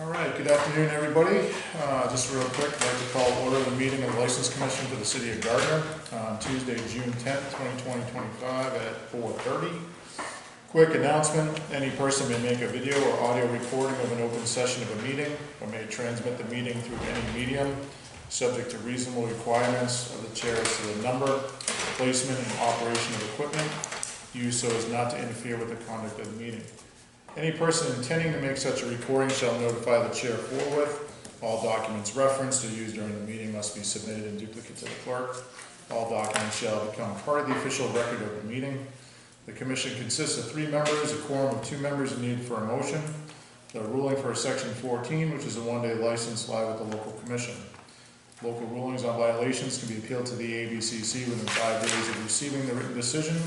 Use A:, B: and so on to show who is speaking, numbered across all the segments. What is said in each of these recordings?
A: All right, good afternoon, everybody. Just real quick, I'd like to call order the meeting of the License Commission for the City of Gardner on Tuesday, June 10th, 2025 at 4:30. Quick announcement, any person may make a video or audio recording of an open session of a meeting or may transmit the meeting through any medium, subject to reasonable requirements of the chair as to the number, placement, and operation of equipment used so as not to interfere with the conduct of the meeting. Any person intending to make such a recording shall notify the chair forthwith. All documents referenced or used during the meeting must be submitted in duplicate to the clerk. All documents shall become part of the official record of the meeting. The commission consists of 3 members. A quorum of 2 members is needed for a motion. The ruling for section 14, which is a one-day license, lie with the local commission. Local rulings on violations can be appealed to the ABCC within 5 days of receiving the written decision.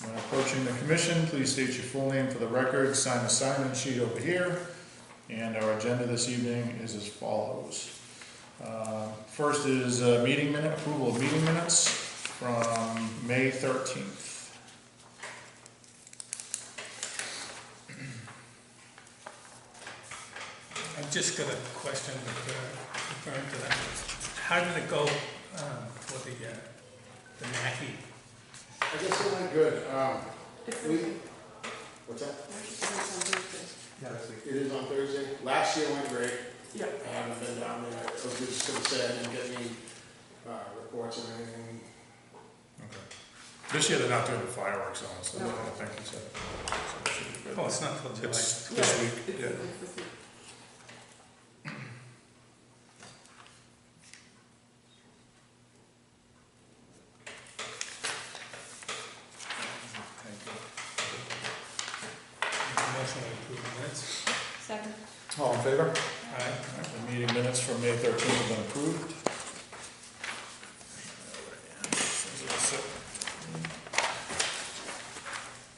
A: When approaching the commission, please state your full name for the record, sign the sign-in sheet over here, and our agenda this evening is as follows. First is approval of meeting minutes from May 13th.
B: I've just got a question referring to that. How did it go for the Mackey?
C: I guess it went good. What's that?
D: Yeah,
C: It is on Thursday. Last year went great.
D: Yep.
C: I haven't been down there. I was just going to say I didn't get any reports or anything.
A: Okay. This year they're not doing the fireworks on, so no. I don't think it's so it should be good.
B: Oh, it's not till July.
A: It's this week. Yeah.
B: Motion to approve the minutes.
D: Second.
A: All in favor?
B: Aye.
A: The meeting minutes from May 13th have been approved.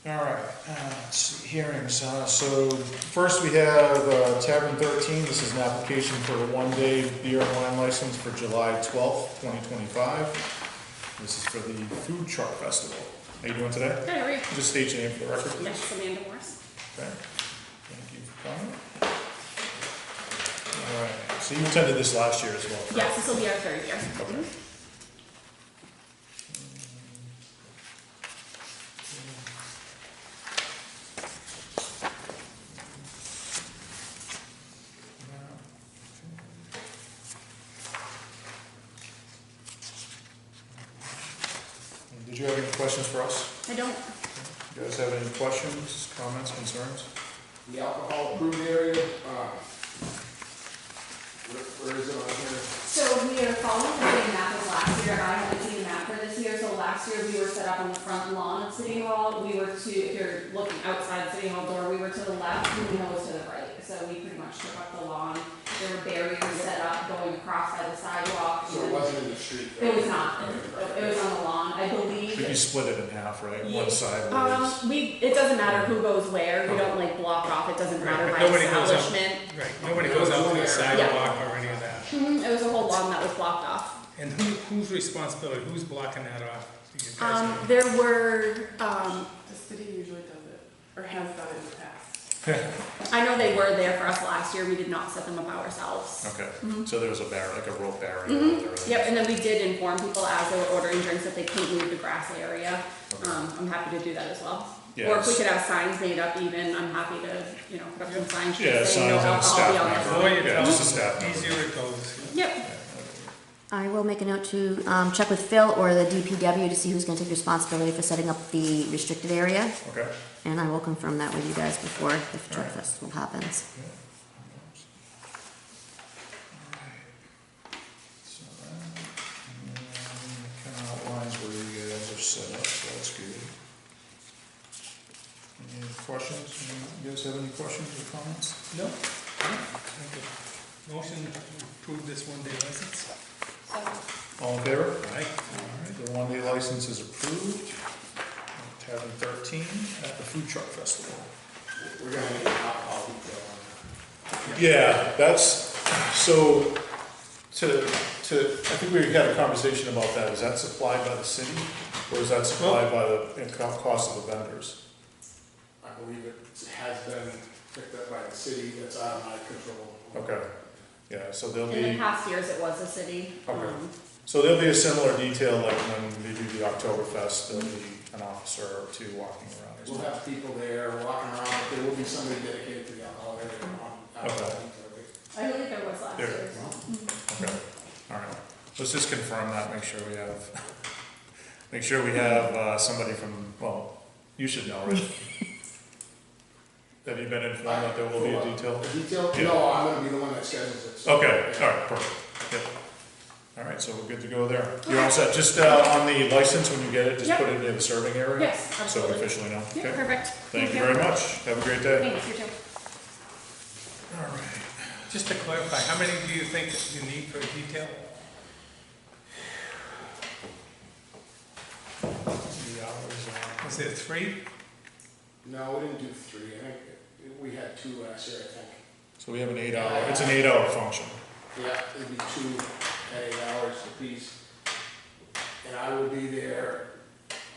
A: All right, let's see, hearings. So first we have Tavern 13. This is an application for a one-day beer and wine license for July 12th, 2025. This is for the Food Truck Festival. How you doing today?
D: Good, how are you?
A: Just state your name for the record, please.
D: Yes, Amanda Morris.
A: Okay, thank you for coming. All right, so you attended this last year as well, correct?
D: Yes, this will be our 3rd year.
A: Okay. Did you have any questions for us?
D: I don't.
A: You guys have any questions, comments, concerns?
C: The alcohol approved area, where is it on here?
D: So we are following the same map as last year. I haven't seen the map for this year. So last year we were set up on the front lawn of City Hall. We were if you're looking outside City Hall door, we were to the left and the was to the right. So we pretty much took up the lawn. There were barriers set up going across by the sidewalk.
C: So it wasn't in the street?
D: It was not. It was on the lawn, I believe.
A: But you split it in half, right?
D: Yeah.
A: One side was...
D: It doesn't matter who goes where. We don't like block off. It doesn't matter
B: Right,
D: by
B: but nobody goes up.
D: establishment.
B: Right, nobody goes out to the sidewalk or any of that.
D: It was a whole lawn that was blocked off.
B: And whose responsibility, who's blocking that off? Do you guys know?
D: There were,
E: The city usually does it, or has done it in the past.
D: I know they were there for us last year. We did not set them up ourselves.
A: Okay, so there was a barrier, like a rope barrier.
D: Yep, and then we did inform people as they were ordering drinks that they couldn't leave the grass area. I'm happy to do that as well.
A: Yeah,
D: Or if we could have signs made up even, I'm happy to, put up some signs
A: Yeah,
D: saying no
A: signs and
D: alcohol
A: staff
D: beyond
A: member.
D: this.
B: The more you
A: Yeah,
B: tell
A: just a
B: us,
A: staff
B: the
A: member.
B: easier it goes.
D: Yep.
F: I will make a note to check with Phil or the DPW to see who's going to take responsibility for setting up the restricted area,
A: Okay.
F: and I will confirm that with you guys before the truck
A: Alright.
F: festival happens.
A: Yeah. So that, kind of outlines where you guys are set up, so that's good. Any questions? You guys have any questions or comments?
B: No? Motion to approve this one-day license?
A: All in favor?
B: Aye.
A: All right, the one-day license is approved. Tavern 13 at the Food Truck Festival.
C: We're going to need an alcohol detail on that.
A: Yeah, that's, so, I think we had a conversation about that. Is that supplied by the city, or is that supplied by the cost of the vendors?
C: I believe it has been picked up by the city. That's out of my control.
A: Okay, yeah, so there'll
D: In the
A: be,
D: past years, it was a city.
A: Okay. so there'll be a similar detail like when they do the Oktoberfest, there'll be an officer or two walking around or
C: We'll
A: something.
C: have people there walking around, but there will be somebody dedicated to the alcohol area.
A: Okay.
D: I believe there was last
A: There.
D: year.
A: Okay, all right. Let's just confirm that, make sure we have somebody from, well, you should know, right? Have you been informed that there will be a detail?
C: The detail?
A: Yeah.
C: No, I'm gonna be the one that schedules it. so-
A: Okay, all right, perfect, yep. All right, so we're good to go there. You're all set, just on the license, when you get it, just
D: Yep.
A: put it in the serving area?
D: Yes,
A: So we
D: absolutely.
A: officially know,
D: Yeah,
A: okay?
D: perfect.
A: Thank you very much, have a great day.
D: Thanks, you too.
A: All right.
B: Just to clarify, how many do you think you need for a detail?
A: The hours,
B: Was it 3?
C: No, we didn't do 3. I think we had 2 last year, I think.
A: so we have an 8-hour, it's an 8-hour function.
C: Yeah, it'd be 2 at 8 hours apiece. And I will be there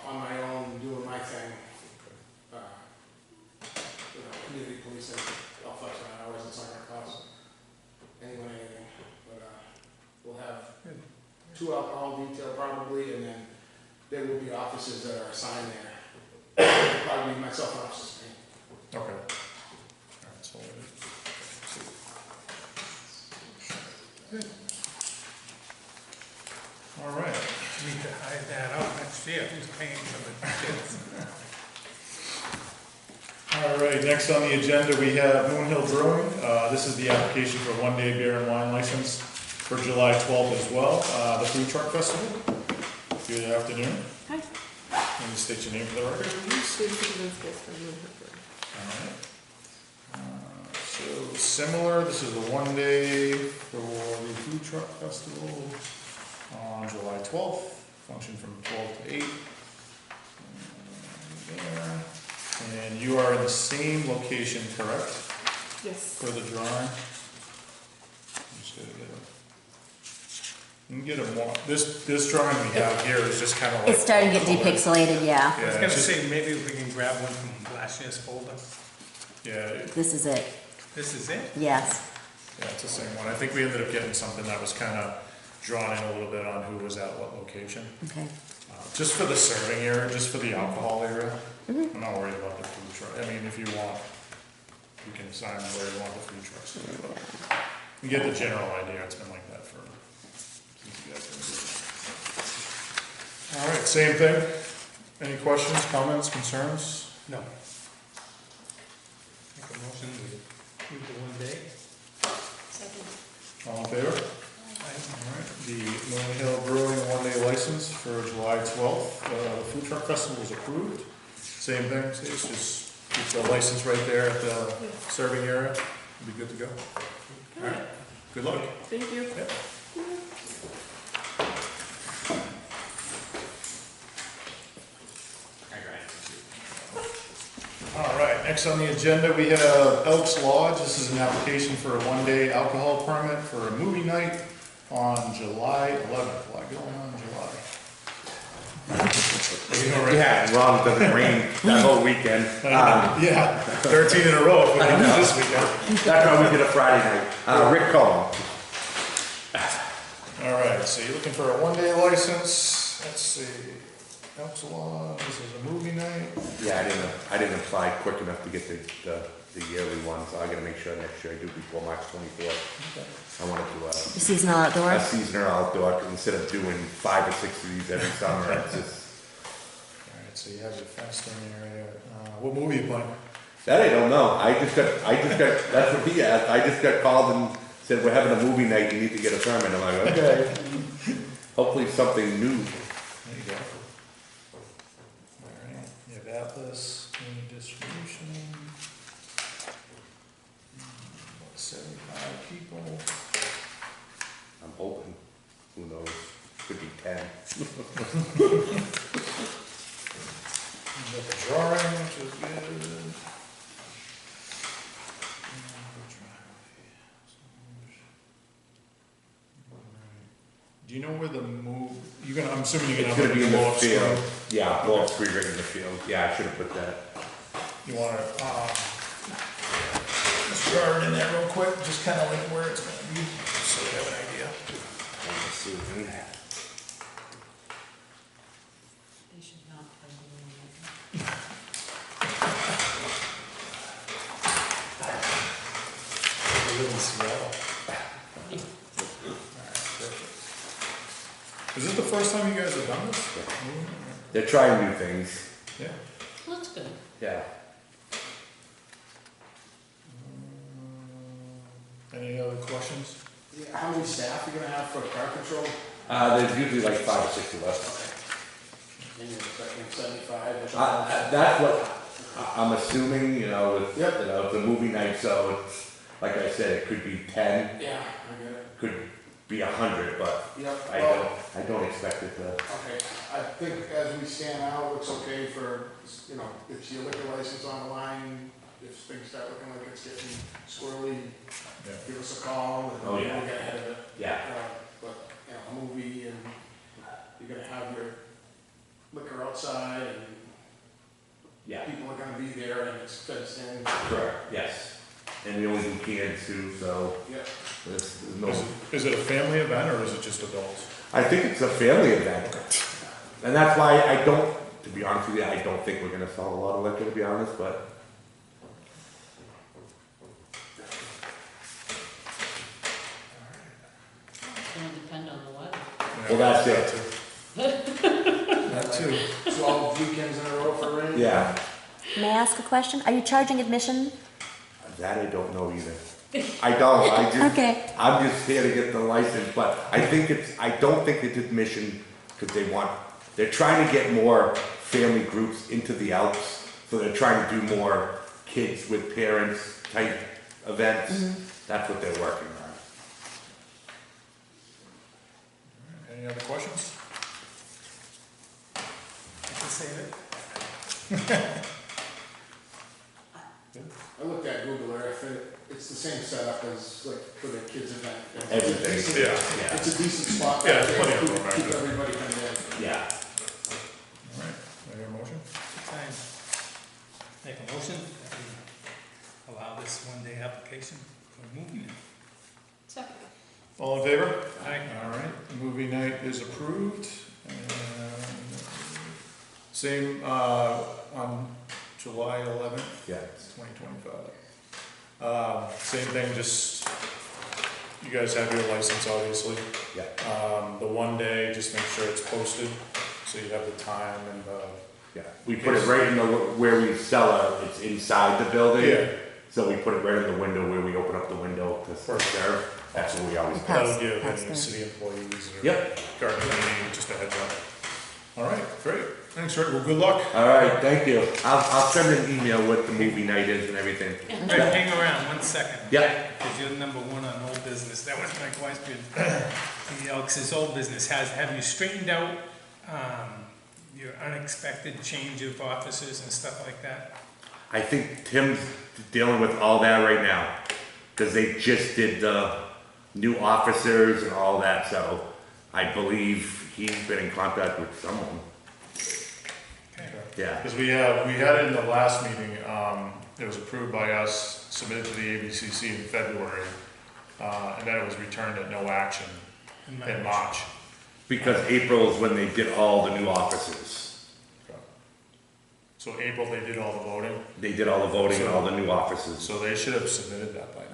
C: on my own, doing my thing. Community policing, I'll flex my hours, it's not gonna cost anyone anything. But, we'll have 2 alcohol detail probably, and then there will be officers that are assigned there. Probably myself and officers.
A: Okay. All right, so all right.
B: Need to hide that out next year, who's paying for the details?
A: All right, next on the agenda, we have Moon Hill Brewing. This is the application for a one-day beer and wine license for July 12th as well. The Food Truck Festival. Good afternoon.
E: Hi.
A: Let me state your name for the record, please.
E: Student citizens from New Hampshire.
A: All right. So similar, this is a one-day for the Food Truck Festival on July 12th. Function from 12 to 8. There. And you are in the same location, correct,
E: Yes.
A: for the drawing? I'm just gonna get a, you can get a more, this drawing we have here is just kind of like.
F: It's starting to get depixelated, yeah.
B: I was
A: Yeah,
B: gonna
A: it's just,
B: say, maybe we can grab one from last year's folder.
A: yeah,
F: This is it,
B: This is it?
F: yes.
A: yeah, it's the same one. I think we ended up getting something that was kind of drawn in a little bit on who was at what location.
F: Okay.
A: Just for the serving area, just for the alcohol area. I'm not worried about the food truck. I mean, if you want, you can assign where you want the food trucks to be, but you get the general idea. It's been like that for, since you guys been doing it. All right, same thing. Any questions, comments, concerns?
B: No. Make a motion, we do the 1 day.
E: Second.
A: All in favor? All right, the Moon Hill Brewing one-day license for July 12th. The food truck festival is approved. Same thing, so it's just keep the license right there at the serving area. You'll be good to go. All right, good luck.
E: Thank you.
A: Yep. All right, next on the agenda, we have Elks Lodge. This is an application for a one-day alcohol permit for a movie night on July 11th. A lot going on in July. You know, right?
G: Yeah, wrong, it doesn't rain that whole weekend.
A: Yeah, 13 in a row if we can do this weekend.
G: That's why we did a Friday night. Rick Cullen.
A: All right, so you're looking for a one-day license. Let's see. Elks Lodge, this is a movie night.
G: Yeah, I didn't apply quick enough to get the yearly one, so I gotta make sure next year I do before March 24th. I wanna do
F: The seasonal outdoor?
G: a seasonal outdoor instead of doing 5 or 6 of these every summer. It's just,
A: All right, so you have your fencing area. What movie you playing?
G: that I don't know. I just got, that's what he asked. I just got called and said, we're having a movie night, you need to get a permit. I'm like, okay. Hopefully something new.
A: There you go. All right, you have Atlas, community distribution. About 75 people.
G: I'm hoping, who knows, could be 10.
A: You got the drawing, which is good. Do you know where the move, I'm assuming you're
G: It's
A: gonna
G: gonna be in
A: have
G: the
A: a blow-up
G: field.
A: screen.
G: Yeah, blow up screen right in the field. Yeah, I should have put that.
A: You wanna, chart in there real quick, just kind of like where it's gonna be, so we have an idea.
G: Let's see.
H: They should not play the game.
A: We live in Seattle. Is this the first time you guys have done this?
G: They're trying new things.
A: Yeah.
H: Well, that's good.
G: Yeah.
A: Any other questions?
C: Yeah, how many staff you gonna have for car control?
G: There's usually like 5 or 6 of us.
C: And you're expecting 75 or something?
G: That's what I'm assuming, you know, with,
C: Yep.
G: you know, it's a movie night, so it's, like I said, it could be 10,
C: Yeah, I get it.
G: could be 100, but
C: Yep.
G: I don't expect it to.
C: Okay, I think as we stand now, it looks okay for, you know, if your liquor license on the line, if things start looking like it's getting squirrely,
A: Yeah.
C: give us a call and
G: Oh,
C: we'll
G: yeah.
C: get ahead of it.
G: Yeah.
C: But, you know, a movie and you're gonna have your liquor outside and
G: Yeah.
C: people are gonna be there and it's fenced in.
G: Correct. Yes. And we only do cans too, so
C: Yep.
G: there's no.
A: Is it a family event or is it just adults?
G: I think it's a family event, and that's why I don't. To be honest with you, I don't think we're gonna sell a lot of liquor. To be honest, but.
H: It's gonna depend on the weather.
G: Well, that's it.
A: That too.
C: 12 weekends in a row for rain?
G: Yeah.
F: May I ask a question? Are you charging admission?
G: That I don't know either. I don't. I just.
F: Okay.
G: I'm just here to get the license, but I think it's. I don't think it's admission because they want. They're trying to get more family groups into the Alps, so they're trying to do more kids with parents type events. That's what they're working on.
A: Any other questions?
B: I can save it.
C: I looked at Google Earth and it's the same setup as like for the kids event.
G: Everything.
C: It's a decent-
A: Yeah.
C: It's a decent spot.
A: Yeah, there's plenty of
C: Keep-
A: room back
C: Keep
A: there.
C: everybody coming in.
G: Yeah.
A: All right, I hear a motion?
B: Time. Make a motion that we allow this one-day application for movie night.
H: Second.
A: All in favor?
B: Aye.
A: All right, movie night is approved. And same, on July 11th,
G: Yeah.
A: 2025. Same thing, just, you guys have your license, obviously.
G: Yeah.
A: The one day, just make sure it's posted, so you have the time and,
G: Yeah. We put it right in the where we sell it. It's inside the building.
A: yeah,
G: So we put it right in the window where we open up the window to serve. That's what we always do.
A: that'll give
F: Pass
A: any
F: there.
A: city employees or
G: Yep.
A: Gardner meeting just a heads up. All right, great. Thanks, Rick. Well, good luck.
G: All right, thank you. I'll send an email what the movie night is and everything.
B: Rick, hang around 1 second.
G: Yeah.
B: Because you're number one on old business. That was my question. The Elks' old business have you straightened out, your unexpected change of officers and stuff like that?
G: I think Tim's dealing with all that right now because they just did the new officers and all that. So I believe he's been in contact with someone.
B: Okay.
G: Yeah.
A: Because we had it in the last meeting, it was approved by us, submitted to the ABCC in February, and then it was returned at no action in March.
G: Because April is when they did all the new officers.
A: So April, they did all the voting,
G: They did all the voting and all the new officers.
A: so they should have submitted that by now.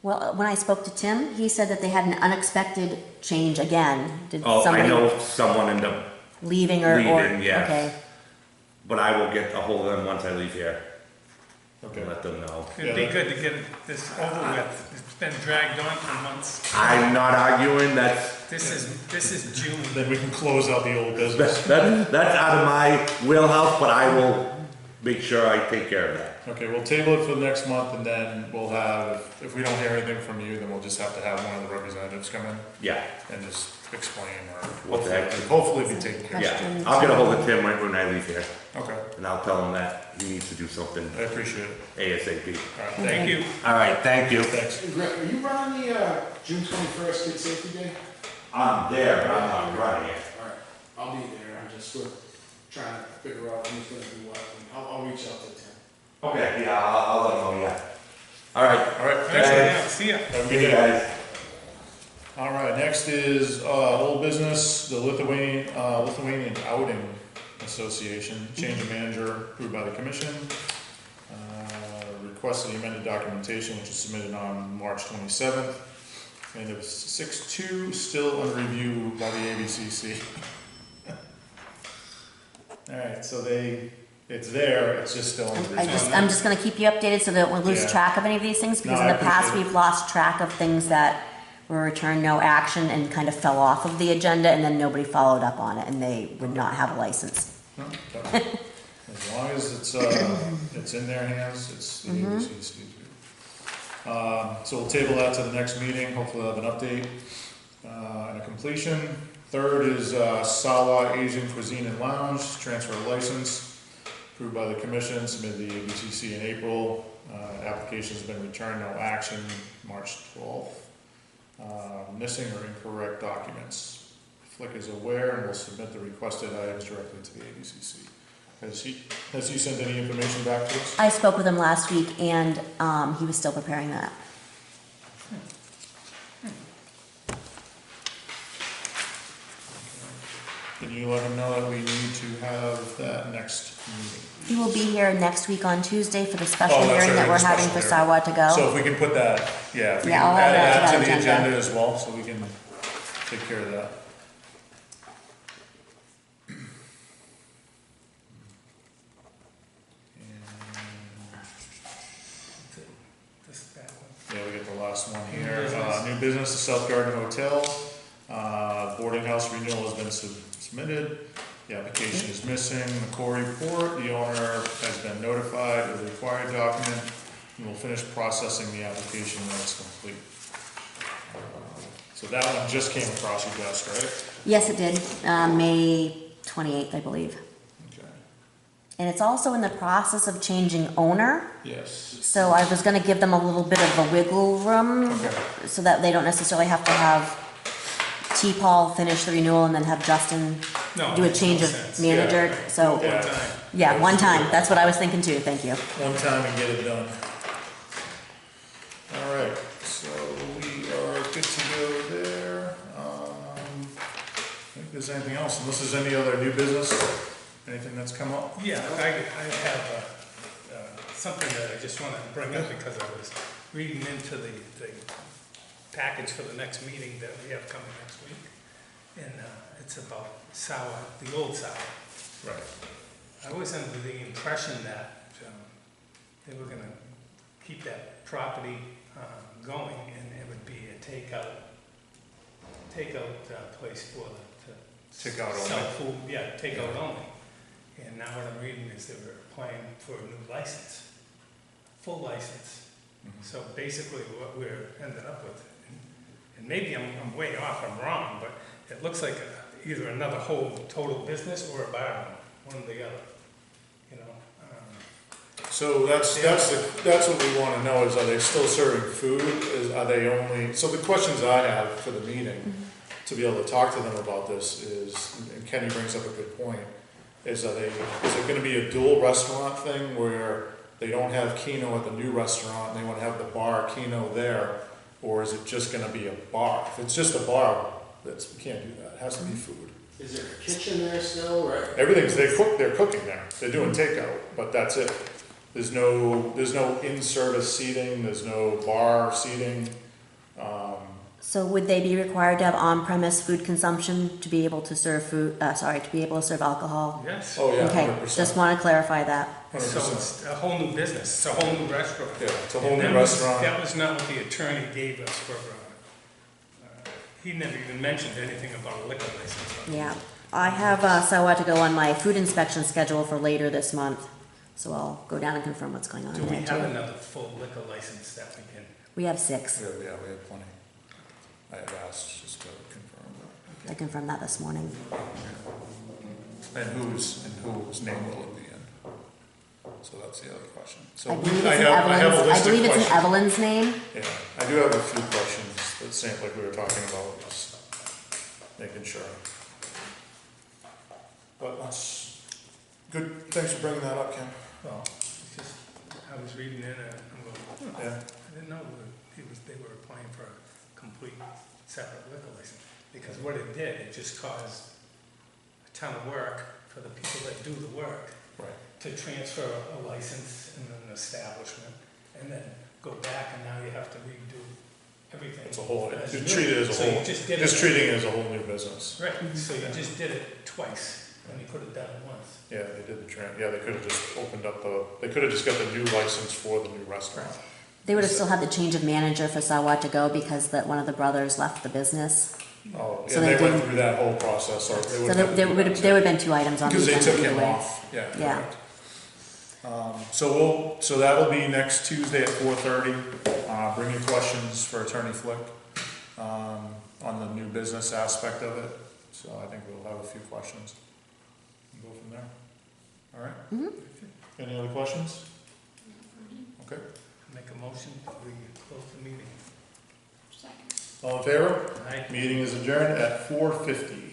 F: Well, when I spoke to Tim, he said that they had an unexpected change again. Did
G: Oh, I
F: somebody
G: know someone ended up,
F: leaving or?
G: Leaving, yes.
F: Okay.
G: but I will get a hold of them once I leave here
A: Okay.
G: and let them know.
B: It'd be good to get this over with. It's been dragged on for months.
G: I'm not arguing,
B: This is June.
A: Then we can close out the old business.
G: that's out of my wheelhouse, but I will make sure I take care of that.
A: Okay, we'll table it for the next month, and then we'll have, if we don't hear anything from you, then we'll just have to have one of the representatives come in
G: Yeah,
A: and just explain, or
G: What the heck?
A: hopefully be taken care of.
G: yeah.
F: Questions?
G: I'll get a hold of Tim right when I leave here,
A: Okay,
G: and I'll tell him that he needs to do something
A: I appreciate it.
G: ASAP.
A: All right,
B: Thank you.
G: All right, thank you.
A: thanks.
C: Hey, Rick, are you running the, June 21st Kid Safety Day?
G: I'm there, but I'm not running it.
C: Alright, I'll be there, I'm just trying to figure out who's gonna do what, and I'll reach out to Tim.
G: Okay, yeah, I'll let him know, yeah. All right.
A: All right,
B: All
A: thanks,
B: right,
A: Ray.
B: now, see ya.
A: Have a good
G: See you
A: day.
G: guys.
A: All right, next is old business, the Lithuanian Outing Association, change of manager approved by the commission. Requested the amended documentation, which is submitted on March 27th. And it was 6-2, still under review by the ABCC. All right, so it's there, it's just still under review.
F: I'm just gonna keep you updated so that we don't lose
A: Yeah.
F: track of any of these things, because
A: No,
F: in
A: I
F: the past,
A: appreciate it.
F: we've lost track of things that were returned no action and kind of fell off of the agenda, and then nobody followed up on it, and they would not have a license.
A: No, okay. As long as it's in their hands, it's the ABCC. So we'll table that to the next meeting, hopefully we'll have an update and a completion. Third is Sawa Asian Cuisine and Lounge, transfer of license, approved by the commission, submitted to the ABCC in April. Application's been returned, no action, March 12th. Missing or incorrect documents. Flick is aware and will submit the requested items directly to the ABCC. Has he sent any information back to us?
F: I spoke with him last week, and he was still preparing that.
A: Can you let him know that we need to have that next meeting?
F: He will be here next week on Tuesday for the special
A: Oh, that's
F: hearing that
A: right,
F: we're
A: the
F: having
A: special
F: for
A: hearing.
F: Sawa to go.
A: So if we can put that, yeah, if we
F: Yeah,
A: can
F: I'll add
A: add
F: that
A: that
F: to
A: to
F: the
A: the
F: agenda.
A: agenda as well, so we can take care of that.
B: This bad one.
A: Yeah, we get the last one here.
B: New business.
A: New business, the South Garden Hotel. Boarding house renewal has been submitted. The application is missing. The core report, the owner has been notified of the required document, and will finish processing the application when it's complete. So that one just came across your desk, right?
F: Yes, it did, May 28th, I believe.
A: Okay.
F: And it's also in the process of changing owner,
A: Yes.
F: so I was gonna give them a little bit of a wiggle room,
A: Okay.
F: so that they don't necessarily have to have T-Paul finish the renewal and then have Justin
B: No,
F: do a
B: makes
F: change
B: no
F: of
B: sense.
F: manager, so,
B: One
A: Yeah.
B: time.
F: yeah, one time, that's what I was thinking too, thank you.
A: One time and get it done. All right, so we are good to go there. I think there's anything else, unless there's any other new business, anything that's come up?
B: Yeah, I have something that I just want to bring up because I was reading into the package for the next meeting that we have coming next week. And it's about Sawa, the old Sawa.
A: Right.
B: I was under the impression that they were gonna keep that property going and it would be a takeout place for the,
A: Take out
B: sell
A: only.
B: food, yeah, takeout only. And now what I'm reading is they were applying for a new license, full license.
A: Mhm.
B: So basically what we're ended up with, and maybe I'm way off, I'm wrong, but it looks like either another whole total business or a bar, one or the other, you know?
A: So that's what we wanna know, is are they still serving food, are they only, so the questions I have for the meeting, to be able to talk to them about this is, and Kenny brings up a good point, is it gonna be a dual restaurant thing where they don't have Keno at the new restaurant and they wanna have the bar Keno there, or is it just gonna be a bar? If it's just a bar, we can't do that, it has to be food.
C: Is there a kitchen there still, right?
A: Everything's, they're cooking there, they're doing takeout, but that's it. There's no in-service seating, there's no bar seating.
F: So would they be required to have on-premise food consumption to be able to serve food, to be able to serve alcohol?
B: Yes.
A: Oh, yeah,
F: Okay,
A: 100%.
F: just wanna clarify that.
B: So
A: 100%.
B: it's a whole new business, it's a whole new restaurant.
A: Yeah, it's a whole
B: And
A: new
B: that was-
A: restaurant.
B: That was not what the attorney gave us for, he never even mentioned anything about a liquor license.
F: Yeah, I have Sawa to go on my food inspection schedule for later this month, so I'll go down and confirm what's going on
B: Do
F: in
B: we
F: there
B: have
F: too.
B: another full liquor license that we can?
F: We have 6.
A: Yeah, we have plenty. I had asked just to confirm that.
F: I confirmed that this morning.
A: And whose name will it be in? So that's the other question. So
F: I believe it's
A: I
F: in
A: have a
F: Evelyn's, I
A: list of
F: believe it's in
A: questions.
F: Evelyn's name.
A: Yeah, I do have a few questions that seem like we were talking about, just making sure. But that's good, thanks for bringing that up, Ken.
B: Well, it's just, I was reading in a little
A: Yeah,
B: I didn't know they were applying for a complete separate liquor license, because what it did, it just caused a ton of work for the people that do the work
A: right.
B: to transfer a license and an establishment, and then go back, and now you have to redo everything.
A: It's a whole,
B: as
A: you
B: new.
A: treat it as a
B: So you
A: whole,
B: just did
A: just
B: it.
A: treating it as a whole new business.
B: Right, so you just did it twice, when you could have done it once.
A: Yeah, they did yeah, they could have just opened up they could have just got the new license for the new restaurant.
F: They would have still had the change of manager for Sawa to go because one of the brothers left the business.
A: Oh,
F: So
A: yeah,
F: they
A: they went
F: didn't-
A: through that whole process, or
F: So there would have been 2 items on the
A: because they
F: agenda
A: took
F: either
A: him
F: way.
A: off, yeah,
F: Yeah.
A: correct. So that'll be next Tuesday at 4:30. Bring your questions for Attorney Flick, on the new business aspect of it. So I think we'll have a few questions. And go from there. All right?
F: Mhm.
A: Any other questions? Okay.
B: Make a motion, we close the meeting.
D: Second.
A: All in favor?
B: Aye.
A: Meeting is adjourned at 4:50.